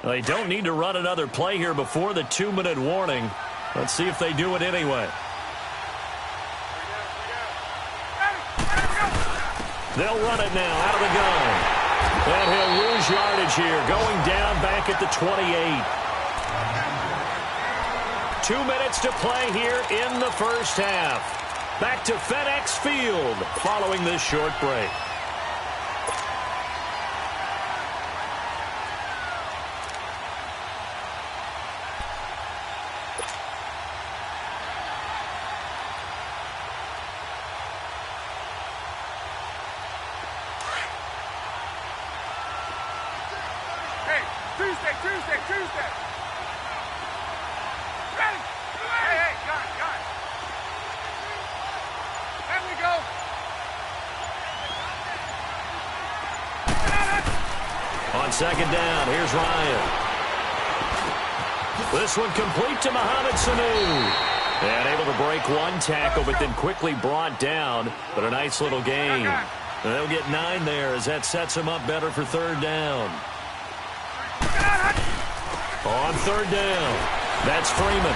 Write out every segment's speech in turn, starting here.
Well, they don't need to run another play here before the 2-minute warning. Let's see if they do it anyway. They'll run it now out of the gun. And he'll lose yardage here, going down back at the 28. 2 minutes to play here in the first half. Back to FedEx Field following this short break. Tuesday. Ready? Hey, got it. There we go. On second down, here's Ryan. This one complete to Mohamed Sanu. And able to break one tackle, but then quickly brought down. But a nice little gain. And they'll get 9 there as that sets them up better for third down. On third down, that's Freeman.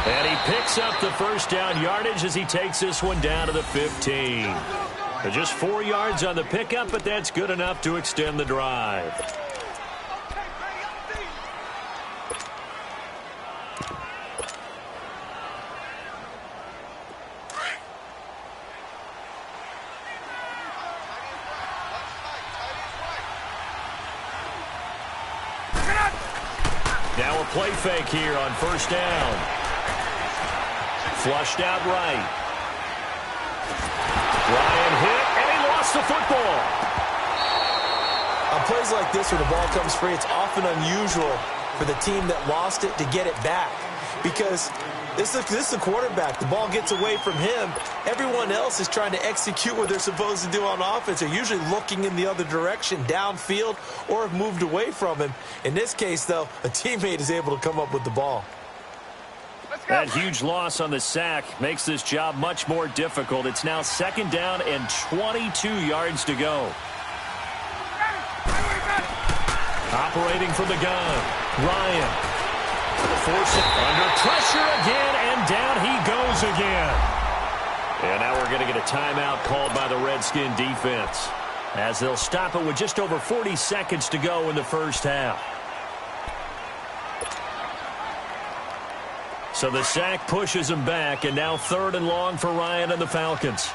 And he picks up the first down yardage as he takes this one down to the 15. Just 4 yards on the pickup, but that's good enough to extend the drive. Now a play fake here on first down. Flushed out right. Ryan hit, and he lost the football. On plays like this where the ball comes free, it's often unusual for the team that lost it to get it back. Because this is the quarterback. The ball gets away from him. Everyone else is trying to execute what they're supposed to do on offense. They're usually looking in the other direction, downfield, or have moved away from him. In this case, though, a teammate is able to come up with the ball. That huge loss on the sack makes this job much more difficult. It's now second down and 22 yards to go. Operating from the gun, Ryan. Force it under pressure again, and down he goes again. And now we're going to get a timeout called by the Redskin defense, as they'll stop it with just over 40 seconds to go in the first half. So the sack pushes him back, and now third and long for Ryan and the Falcons.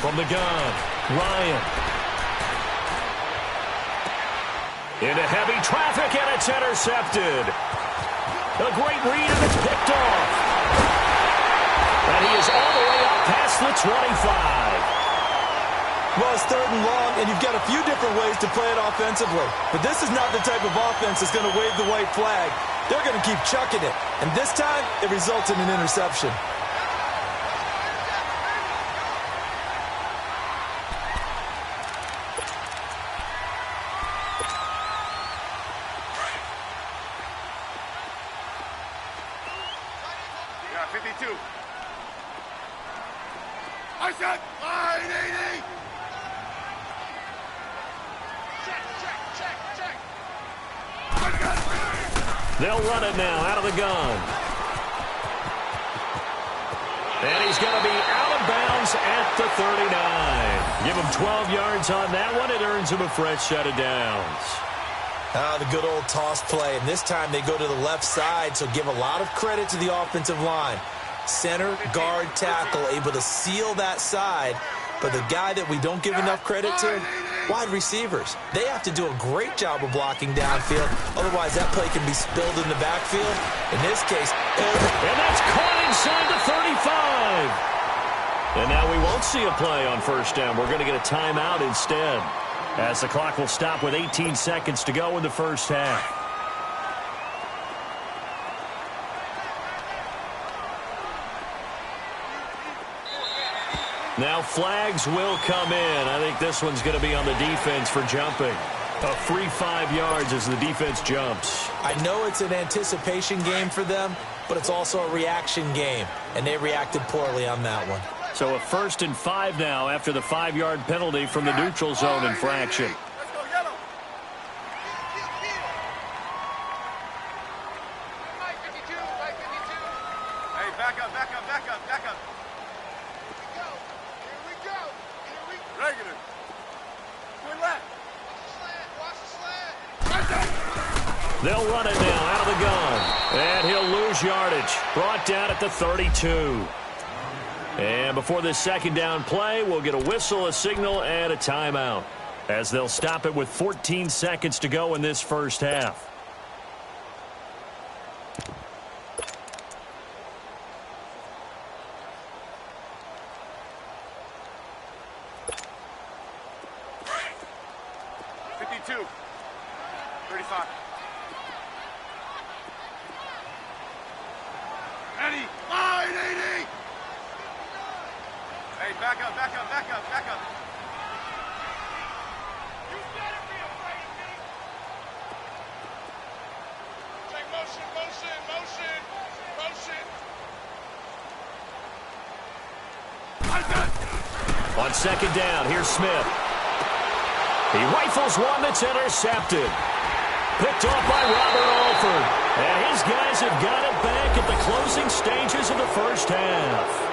From the gun, Ryan. Into heavy traffic, and it's intercepted. A great read, and it's picked off. And he is all the way up past the 25. Well, it's third and long, and you've got a few different ways to play it offensively. But this is not the type of offense that's going to wave the white flag. They're going to keep chucking it. And this time, it results in an interception. Yeah, 52. I said 980. They'll run it now out of the gun. And he's going to be out of bounds at the 39. Give him 12 yards on that one. It earns him a fresh set of downs. The good old toss play. And this time they go to the left side, so give a lot of credit to the offensive line. Center, guard, tackle, able to seal that side. But the guy that we don't give enough credit to, wide receivers. They have to do a great job of blocking downfield. Otherwise, that play can be spilled in the backfield. In this case, and that's caught inside the 35. And now we won't see a play on first down. We're going to get a timeout instead, as the clock will stop with 18 seconds to go in the first half. Now flags will come in. I think this one's going to be on the defense for jumping. A free 5 yards as the defense jumps. I know it's an anticipation game for them, but it's also a reaction game, and they reacted poorly on that one. So a 1st and 5 now after the 5-yard penalty from the neutral zone infraction. Let's go, yellow. Mike 52, Mike 52. Hey, back up, back up, back up, back up. Here we go, here we go. Regular. Good left. Watch the slant. They'll run it now out of the gun. And he'll lose yardage. Brought down at the 32. And before this 2nd down play, we'll get a whistle, a signal, and a timeout, as they'll stop it with 14 seconds to go in this 1st half. On 2nd down, here's Smith. He rifles one that's intercepted. Picked off by Robert Alford. And his guys have got it back at the closing stages of the 1st half.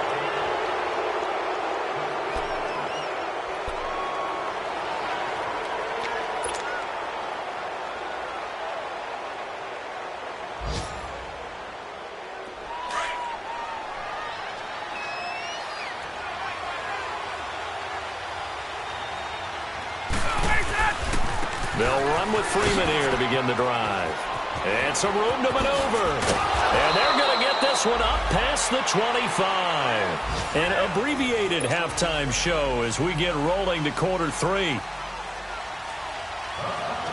They'll run with Freeman here to begin the drive. And some room to maneuver. And they're going to get this one up past the 25. An abbreviated halftime show as we get rolling to quarter 3.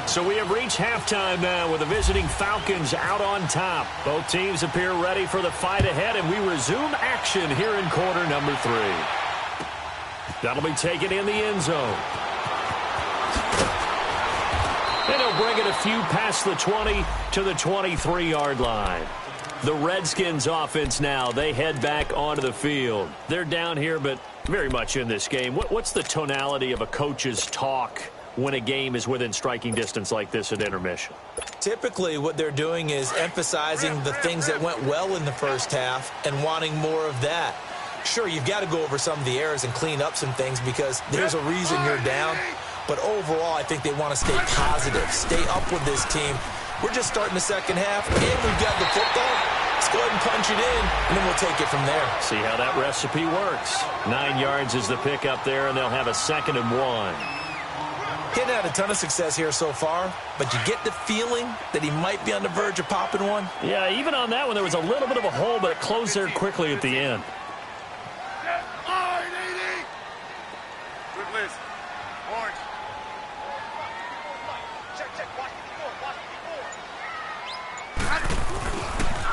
So we have reached halftime now with the visiting Falcons out on top. Both teams appear ready for the fight ahead, and we resume action here in quarter number 3. That'll be taken in the end zone. And he'll bring it a few past the 20 to the 23-yard line. The Redskins offense now, they head back onto the field. They're down here, but very much in this game. What's the tonality of a coach's talk when a game is within striking distance like this at intermission? Typically, what they're doing is emphasizing the things that went well in the 1st half and wanting more of that. Sure, you've got to go over some of the errors and clean up some things because there's a reason you're down. But overall, I think they want to stay positive, stay up with this team. We're just starting the 2nd half, and we've got the football. Let's go ahead and punch it in, and then we'll take it from there. See how that recipe works. 9 yards is the pick up there, and they'll have a 2nd and 1. He's had a ton of success here so far, but you get the feeling that he might be on the verge of popping one. Yeah, even on that one, there was a little bit of a hole, but it closed there quickly at the end. Good list. Orange.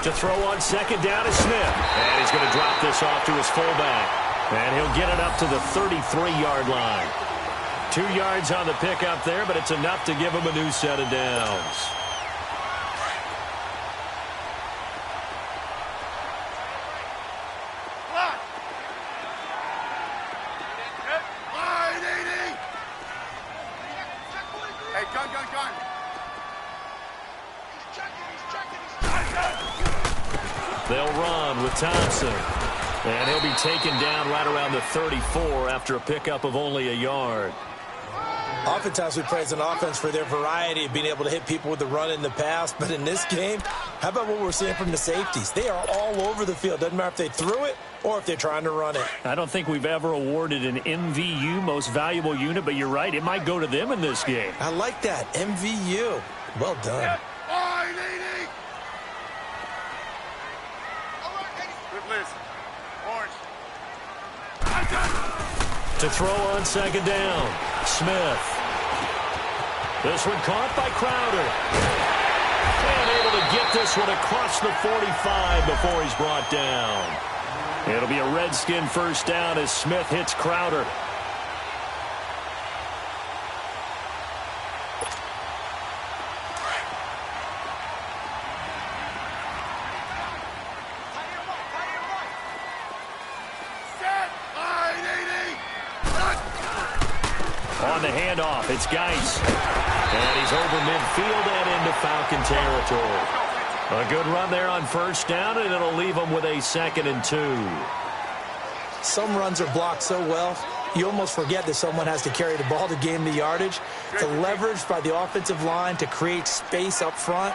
To throw on 2nd down is Smith. And he's going to drop this off to his fullback. And he'll get it up to the 33-yard line. 2 yards on the pickup there, but it's enough to give him a new set of downs. Hey, gun. They'll run with Thompson. And he'll be taken down right around the 34 after a pickup of only a yard. Oftentimes we praise an offense for their variety of being able to hit people with the run in the pass. But in this game, how about what we're seeing from the safeties? They are all over the field. Doesn't matter if they threw it or if they're trying to run it. I don't think we've ever awarded an MVU, most valuable unit, but you're right. It might go to them in this game. I like that. MVU. Well done. Good list. Orange. To throw on 2nd down, Smith. This one caught by Crowder. And able to get this one across the 45 before he's brought down. It'll be a Redskin 1st down as Smith hits Crowder. On the handoff, it's Geis. And he's over midfield and into Falcon territory. A good run there on first down, and it'll leave them with a 2nd and 2. Some runs are blocked so well, you almost forget that someone has to carry the ball to gain the yardage. The leverage by the offensive line to create space up front,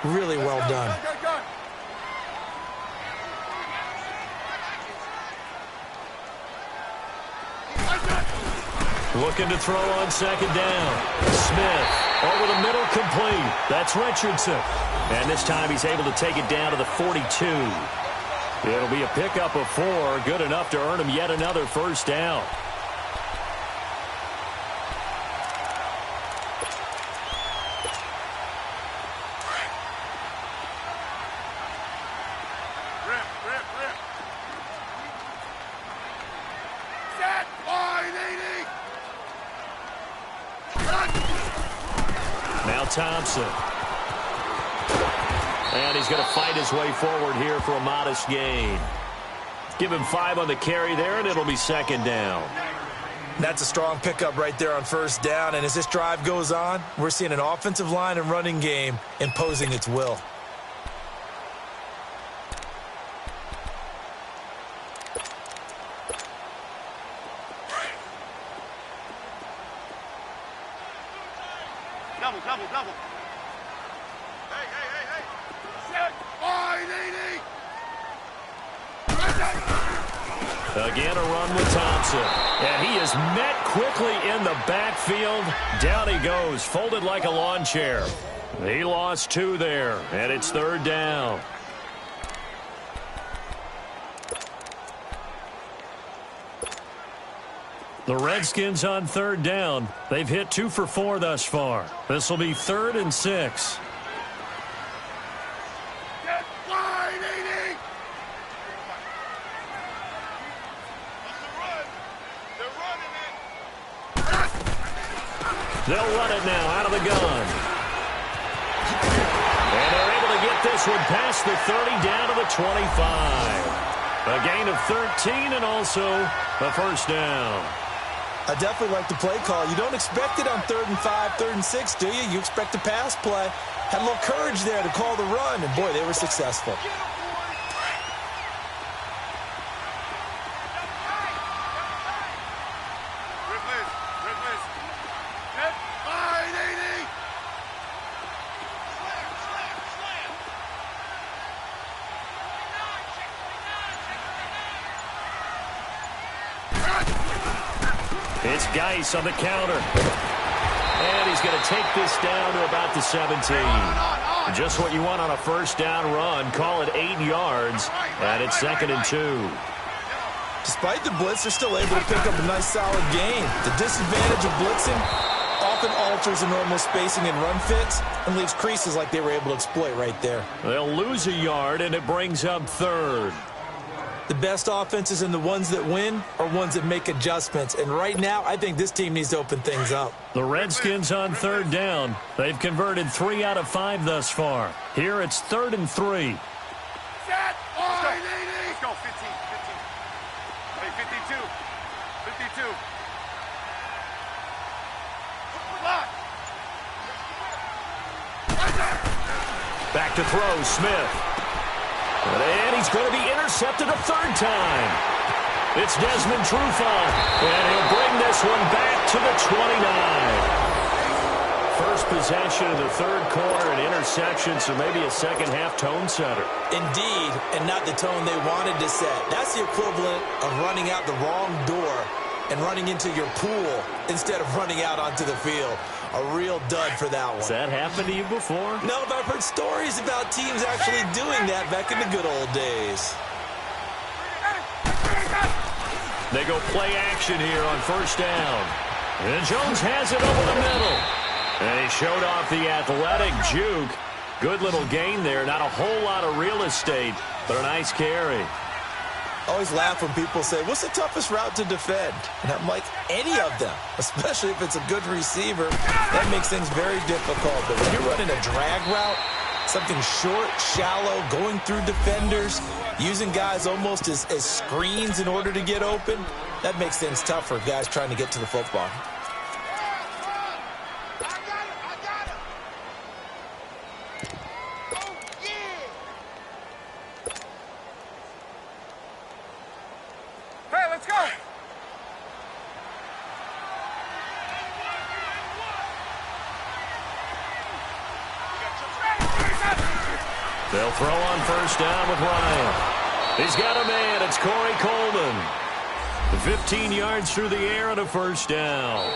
really well done. Looking to throw on 2nd down. Smith over the middle, complete. That's Richardson. And this time he's able to take it down to the 42. It'll be a pickup of 4, good enough to earn him yet another first down. Now Thompson. And he's going to fight his way forward here for a modest gain. Give him 5 on the carry there, and it'll be 2nd down. That's a strong pickup right there on first down. And as this drive goes on, we're seeing an offensive line and running game imposing its will. Double. Hey. Set. Wide, 80. Again, a run with Thompson. And he is met quickly in the backfield. Down he goes, folded like a lawn chair. He lost 2 there, and it's 3rd down. The Redskins on 3rd down. They've hit 2 for 4 thus far. This will be 3rd and 6. Get wide, 80. They're running it. They'll run it now out of the gun. And they're able to get this one past the 30 down to the 25. A gain of 13 and also a first down. I definitely like the play call. You don't expect it on 3rd and 5, 3rd and 6, do you? You expect a pass play. Had a little courage there to call the run, and boy, they were successful. Get wide, 80. It's Geis on the counter. And he's going to take this down to about the 17. Just what you want on a first down run. Call it 8 yards. And it's 2nd and 2. Despite the blitz, they're still able to pick up a nice, solid gain. The disadvantage of blitzing often alters the normal spacing and run fits and leaves creases like they were able to exploit right there. They'll lose a yard, and it brings up 3rd. The best offenses and the ones that win are ones that make adjustments. And right now, I think this team needs to open things up. The Redskins on 3rd down. They've converted 3 out of 5 thus far. Here it's 3rd and 3. Set. Wide, 80. Let's go, 15. Hey, 52. 52. Block. Back to throw, Smith. And he's going to be intercepted a 3rd time. It's Desmond Trufant, and he'll bring this one back to the 29. First possession of the 3rd quarter, an interception, so maybe a second-half tone setter. Indeed, and not the tone they wanted to set. That's the equivalent of running out the wrong door and running into your pool instead of running out onto the field. A real dud for that one. Has that happened to you before? No, but I've heard stories about teams actually doing that back in the good old days. They go play action here on first down. And Jones has it over the middle. And he showed off the athletic juke. Good little gain there. Not a whole lot of real estate, but a nice carry. I always laugh when people say, what's the toughest route to defend? And I'm like, any of them, especially if it's a good receiver. That makes things very difficult. But when you're running a drag route, something short, shallow, going through defenders, using guys almost as screens in order to get open, that makes things tough for guys trying to get to the football. They'll throw on first down with Ryan. He's got a man. It's Corey Coleman. 15 yards through the air and a first down.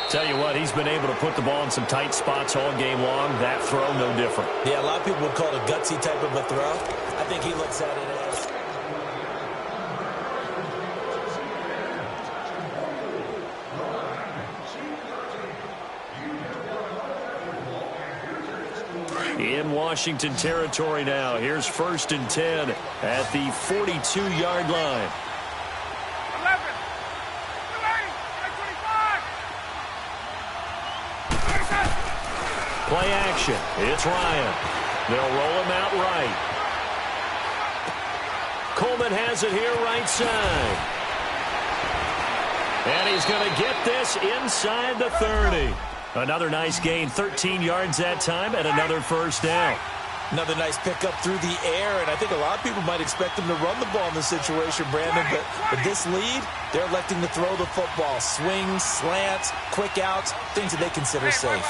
Tell you what, he's been able to put the ball in some tight spots all game long. That throw, no different. Yeah, a lot of people would call it a gutsy type of a throw. I think he looks at it as... In Washington territory now. Here's 1st and 10 at the 42-yard line. 11. Play action. It's Ryan. They'll roll him out right. Coleman has it here right side. And he's going to get this inside the 30. Another nice gain, 13 yards that time, and another first down. Another nice pickup through the air, and I think a lot of people might expect him to run the ball in this situation, Brandon, but with this lead, they're electing to throw the football. Swings, slants, quick outs, things that they consider safe.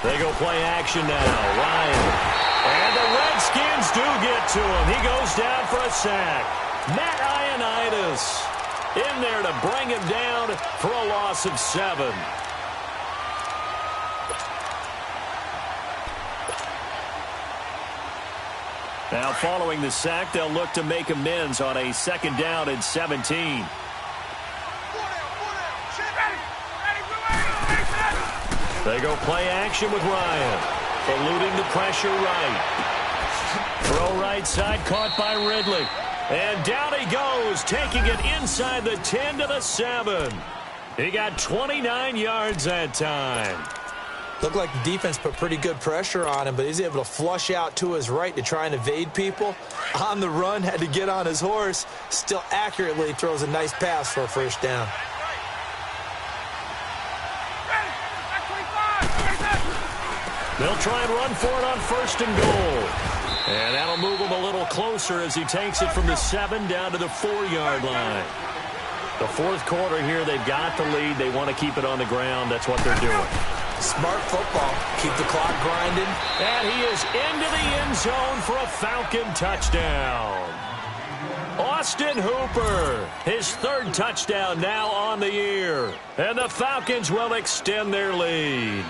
They go play action now. Ryan. And the Redskins do get to him. He goes down for a sack. Matt Ioannidis in there to bring him down for a loss of 7. Now following the sack, they'll look to make amends on a 2nd down and 17. They go play action with Ryan. Eluding the pressure right. Throw right side, caught by Ridley. And down he goes, taking it inside the 10 to the 7. He got 29 yards that time. Looked like the defense put pretty good pressure on him, but he's able to flush out to his right to try and evade people. On the run, had to get on his horse. Still accurately throws a nice pass for a first down. They'll try and run for it on 1st and goal. And that'll move him a little closer as he takes it from the 7 down to the 4-yard line. The 4th quarter here, they've got the lead. They want to keep it on the ground. That's what they're doing. Smart football. Keep the clock grinding. And he is into the end zone for a Falcon touchdown. Austin Hooper, his 3rd touchdown now on the year. And the Falcons will extend their lead.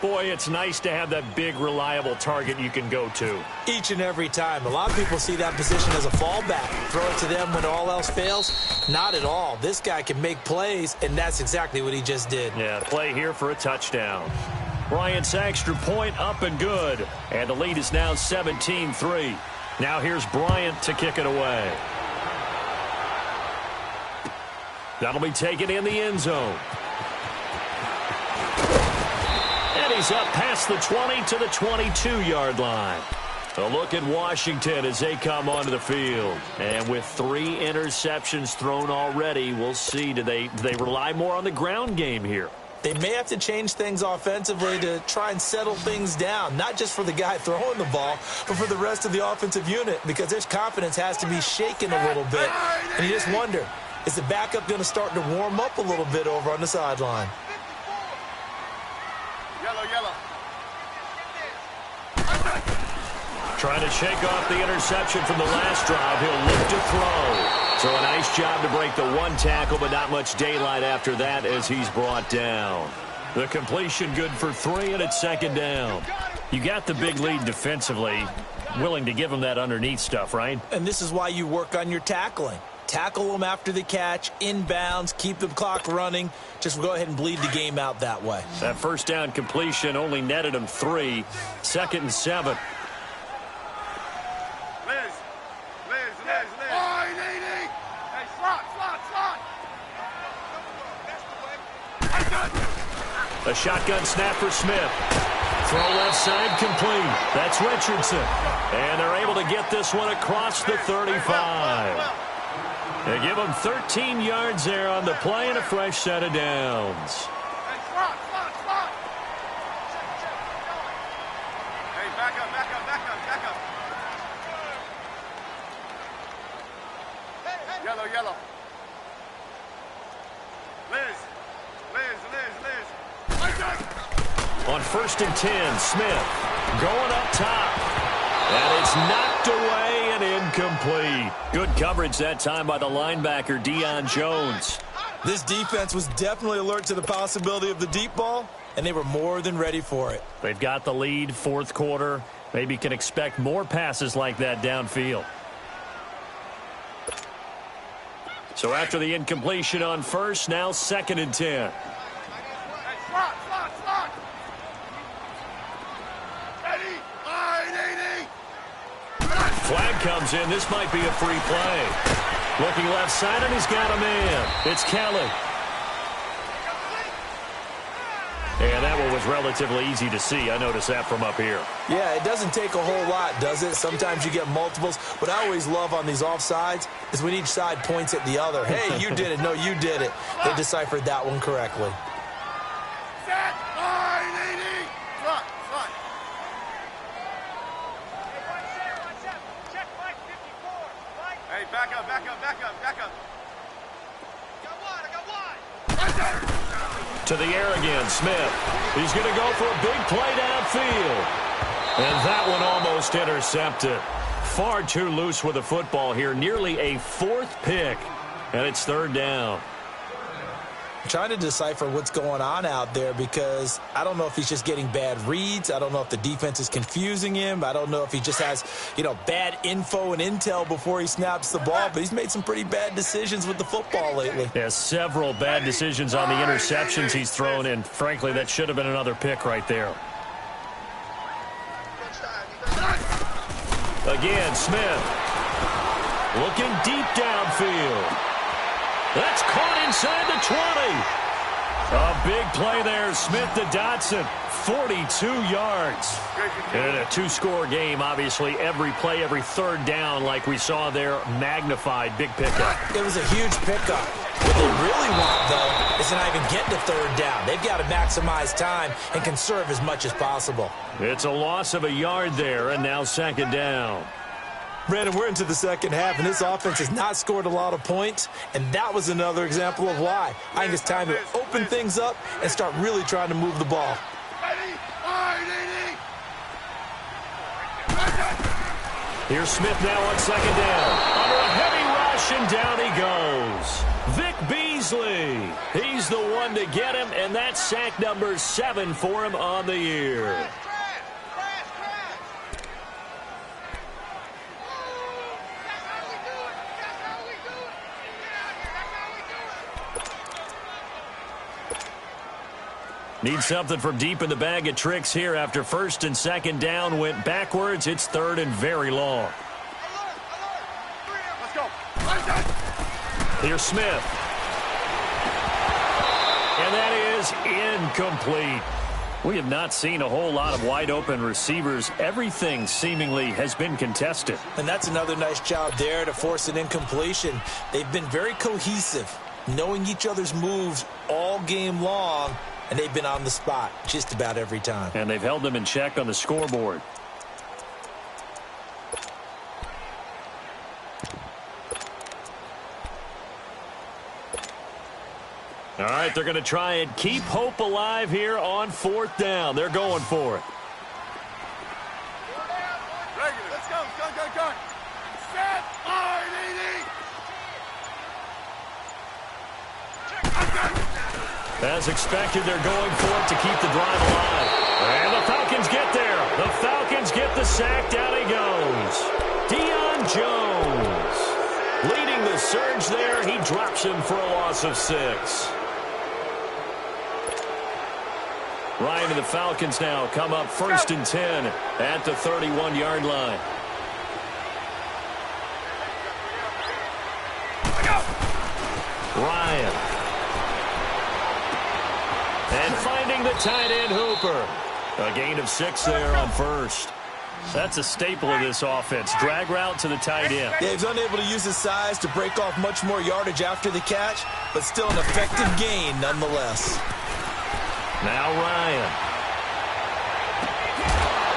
Boy, it's nice to have that big, reliable target you can go to. Each and every time. A lot of people see that position as a fallback. Throw it to them when all else fails. Not at all. This guy can make plays, and that's exactly what he just did. Yeah, play here for a touchdown. Bryant's extra point up and good. And the lead is now 17-3. Now here's Bryant to kick it away. That'll be taken in the end zone. He's up past the 20 to the 22-yard line. A look at Washington as they come onto the field. And with 3 interceptions thrown already, we'll see. Do they rely more on the ground game here? They may have to change things offensively to try and settle things down, not just for the guy throwing the ball, but for the rest of the offensive unit, because their confidence has to be shaken a little bit. And you just wonder, is the backup going to start to warm up a little bit over on the sideline? Yellow. Trying to shake off the interception from the last drive. He'll look to throw. So a nice job to break the 1 tackle, but not much daylight after that as he's brought down. The completion good for 3, and it's 2nd down. You got the big lead defensively. Willing to give him that underneath stuff, right? And this is why you work on your tackling. Tackle them after the catch, inbounds, keep the clock running. Just go ahead and bleed the game out that way. That first down completion only netted him 3. 2nd and 7. Liz. Oh, hey, slot. A shotgun snap for Smith. Throw left side complete. That's Richardson. And they're able to get this one across the 35. They give him 13 yards there on the play and a fresh set of downs. Hey, slot. Hey, back up. Yellow. Liz. On 1st and 10, Smith going up top. And it's knocked away and incomplete. Good coverage that time by the linebacker, Deion Jones. This defense was definitely alert to the possibility of the deep ball, and they were more than ready for it. They've got the lead, fourth quarter. Maybe can expect more passes like that downfield. So after the incompletion on first, now 2nd and 10. Slot. Flag comes in. This might be a free play. Looking left side, and he's got a man. It's Kelly. And that one was relatively easy to see. I noticed that from up here. Yeah, it doesn't take a whole lot, does it? Sometimes you get multiples. What I always love on these offsides is when each side points at the other. Hey, you did it. No, you did it. They deciphered that one correctly. Set. Slot. Hey, back up. I got one. To the air again, Smith. He's going to go for a big play downfield. And that one almost intercepted. Far too loose with the football here. Nearly a 4th pick. And it's 3rd down. I'm trying to decipher what's going on out there because I don't know if he's just getting bad reads. I don't know if the defense is confusing him. I don't know if he just has, bad info and intel before he snaps the ball. But he's made some pretty bad decisions with the football lately. Yeah, several bad decisions on the interceptions he's thrown in. Frankly, that should have been another pick right there. Again, Smith. Looking deep downfield. That's caught inside the 20. A big play there. Smith to Dotson. 42 yards. And in a 2-score game, obviously, every play, every 3rd down, like we saw there, magnified. Big pickup. It was a huge pickup. What they really want, though, is to not even get to 3rd down. They've got to maximize time and conserve as much as possible. It's a loss of a yard there, and now 2nd down. Brandon, we're into the second half, and this offense has not scored a lot of points, and that was another example of why. I think it's time to open things up and start really trying to move the ball. Here's Smith now on 2nd down. Under a heavy rush, and down he goes. Vic Beasley. He's the one to get him, and that's sack number 7 for him on the year. Need something from deep in the bag of tricks here after 1st and 2nd down went backwards. It's 3rd and very long. Let's go. Here's Smith. And that is incomplete. We have not seen a whole lot of wide open receivers. Everything seemingly has been contested. And that's another nice job there to force an incompletion. They've been very cohesive, knowing each other's moves all game long. And they've been on the spot just about every time. And they've held them in check on the scoreboard. All right, they're going to try and keep hope alive here on 4th down. They're going for it. Let's go. Gun. Set. As expected, they're going for it to keep the drive alive. And the Falcons get there. The Falcons get the sack. Down he goes. Deion Jones leading the surge there. He drops him for a loss of 6. Ryan and the Falcons now come up 1st and 10 at the 31-yard line. Ryan. And finding the tight end Hooper. A gain of 6 there on 1st. That's a staple of this offense. Drag route to the tight end. Yeah, he's unable to use his size to break off much more yardage after the catch, but still an effective gain nonetheless. Now Ryan.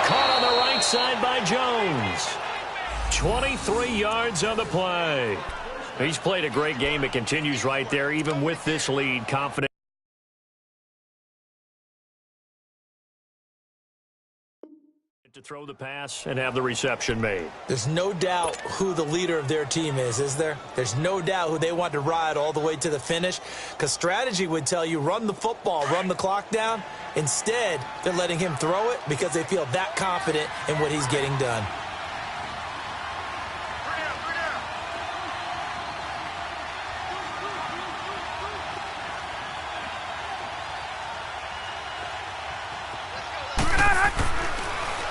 Caught on the right side by Jones. 23 yards on the play. He's played a great game. It continues right there, even with this lead. Confident. throw the pass and have the reception made. There's no doubt who the leader of their team is there? There's no doubt who they want to ride all the way to the finish, because strategy would tell you run the football, run the clock down. Instead, they're letting him throw it because they feel that confident in what he's getting done.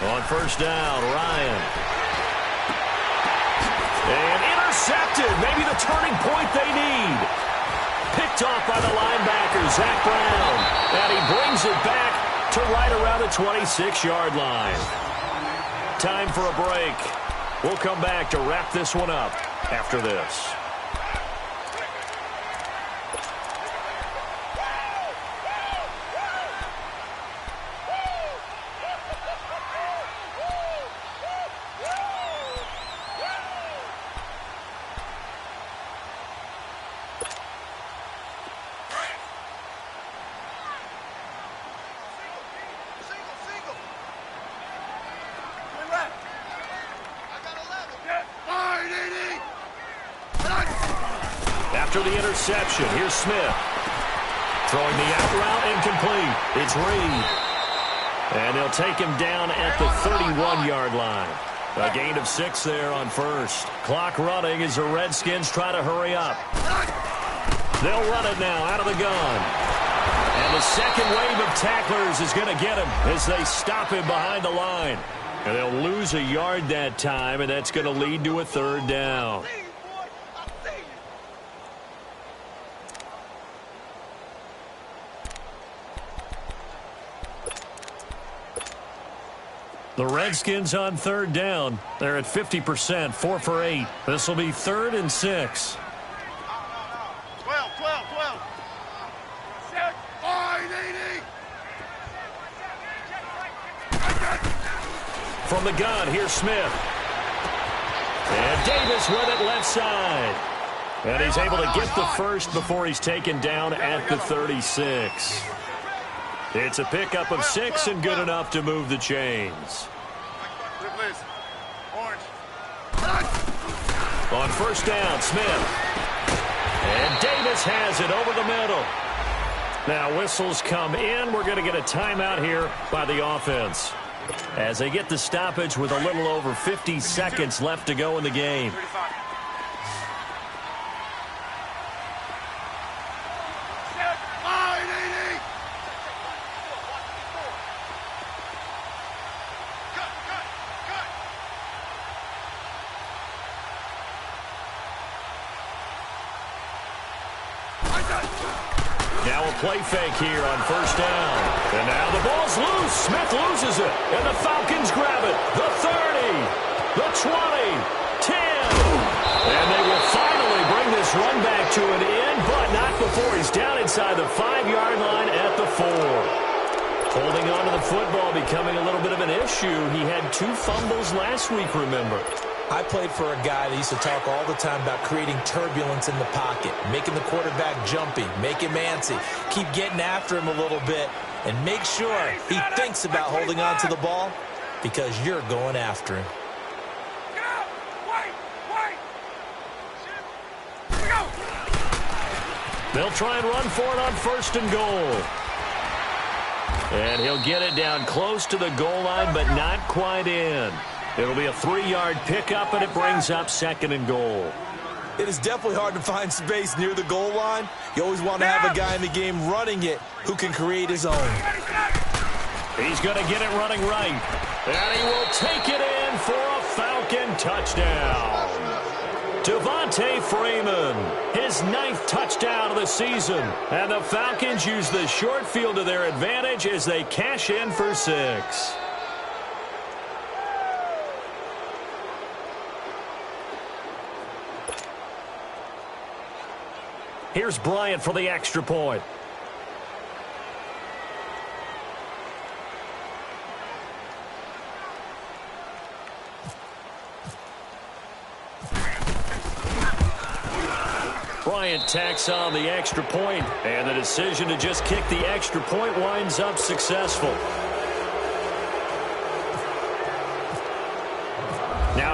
On first down, Ryan. And intercepted. Maybe the turning point they need. Picked off by the linebacker, Zach Brown. And he brings it back to right around the 26-yard line. Time for a break. We'll come back to wrap this one up after this. After the interception, here's Smith. Throwing the out route incomplete. It's Reed. And they'll take him down at the 31-yard line. A gain of 6 there on first. Clock running as the Redskins try to hurry up. They'll run it now out of the gun. And the second wave of tacklers is going to get him as they stop him behind the line. And they'll lose a yard that time, and that's going to lead to a third down. The Redskins on third down. They're at 50%, 4 for 8. This will be 3rd and 6. 12. Set. 580. From the gun, here's Smith. And Davis with it left side. And he's able to get the first before he's taken down at the 36. It's a pickup of 6 and good enough to move the chains. On first down, Smith. And Davis has it over the middle. Now whistles come in. We're going to get a timeout here by the offense, as they get the stoppage with a little over 50 seconds left to go in the game. Now a play fake here on first down. And now the ball's loose. Smith loses it. And the Falcons grab it. The 30, the 20, 10. And they will finally bring this run back to an end, but not before he's down inside the 5-yard line at the 4. Holding on to the football becoming a little bit of an issue. He had 2 fumbles last week, remember. I played for a guy that used to talk all the time about creating turbulence in the pocket, making the quarterback jumpy, make him antsy, keep getting after him a little bit, and make sure he thinks about holding on to the ball because you're going after him. They'll try and run for it on first and goal. And he'll get it down close to the goal line, but not quite in. It'll be a 3-yard pickup, and it brings up 2nd and goal. It is definitely hard to find space near the goal line. You always want to have a guy in the game running it who can create his own. He's going to get it running right. And he will take it in for a Falcon touchdown. Devontae Freeman, his 9th touchdown of the season. And the Falcons use the short field to their advantage as they cash in for 6. Here's Bryant for the extra point. Bryant tacks on the extra point, and the decision to just kick the extra point winds up successful.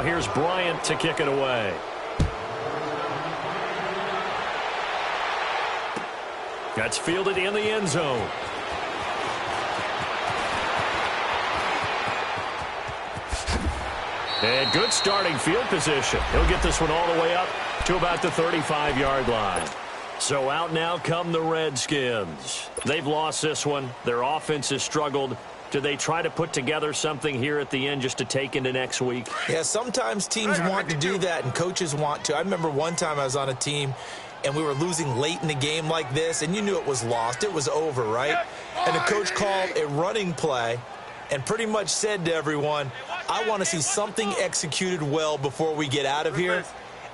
Now here's Bryant to kick it away. That's fielded in the end zone. And good starting field position. He'll get this one all the way up to about the 35-yard line. So out now come the Redskins. They've lost this one. Their offense has struggled. Do they try to put together something here at the end just to take into next week? Yeah, sometimes teams want to do that and coaches want to. I remember one time I was on a team and we were losing late in the game like this, and you knew it was lost. It was over, right? And the coach called a running play and pretty much said to everyone, I want to see something executed well before we get out of here.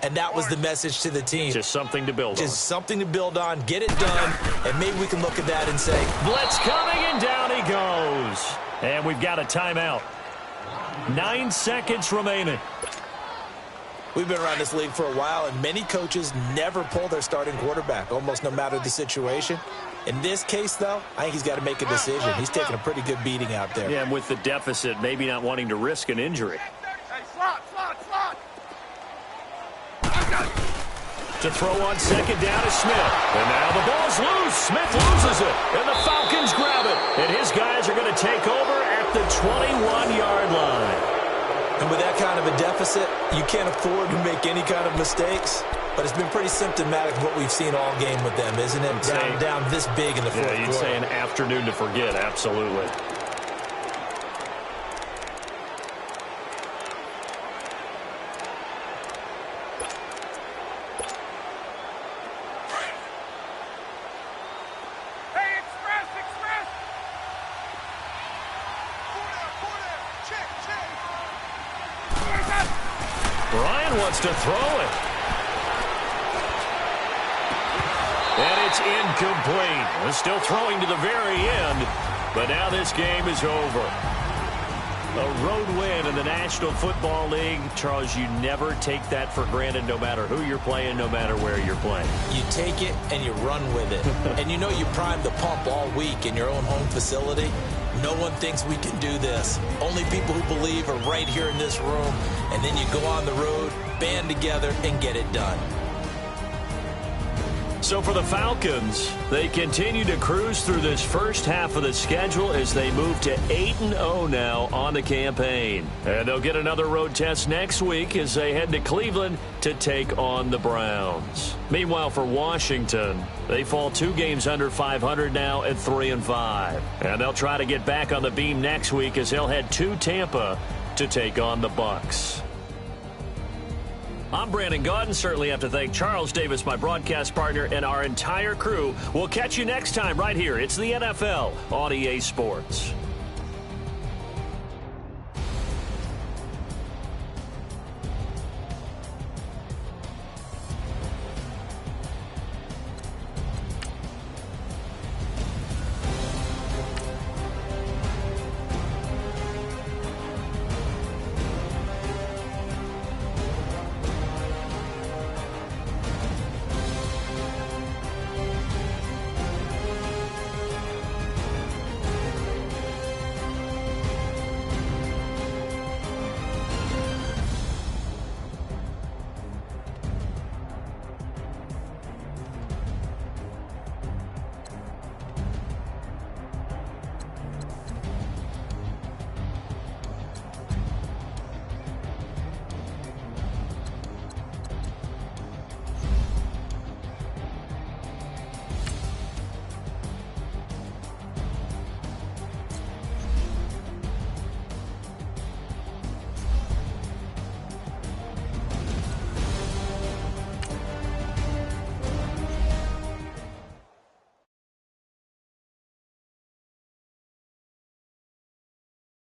And that was the message to the team. Just something to build on. Just something to build on, get it done, and maybe we can look at that and say, blitz coming, and down he goes. And we've got a timeout. 9 seconds remaining. We've been around this league for a while, and many coaches never pull their starting quarterback, almost no matter the situation. In this case, though, I think he's got to make a decision. He's taking a pretty good beating out there. Yeah, and with the deficit, maybe not wanting to risk an injury. Hey, slot. To throw on second down is Smith. And now the ball's loose. Smith loses it. And the Falcons grab it. And his guys are going to take over at the 21-yard line. And with that kind of a deficit, you can't afford to make any kind of mistakes. But it's been pretty symptomatic of what we've seen all game with them, isn't it? Down this big in the fourth quarter. You'd say an afternoon to forget, absolutely. Brian wants to throw it. And it's incomplete. They're still throwing to the very end, but now this game is over. A road win in the National Football League. Charles, you never take that for granted no matter who you're playing, no matter where you're playing. You take it and you run with it. And you know you primed the pump all week in your own home facility. No one thinks we can do this. Only people who believe are right here in this room. And then you go on the road, band together, and get it done. So for the Falcons, they continue to cruise through this first half of the schedule as they move to 8-0 now on the campaign. And they'll get another road test next week as they head to Cleveland to take on the Browns. Meanwhile, for Washington, they fall 2 games under 500 now at 3-5. And they'll try to get back on the beam next week as they'll head to Tampa to take on the Bucs. I'm Brandon Gaudin. Certainly have to thank Charles Davis, my broadcast partner, and our entire crew. We'll catch you next time right here. It's the NFL on EA Sports.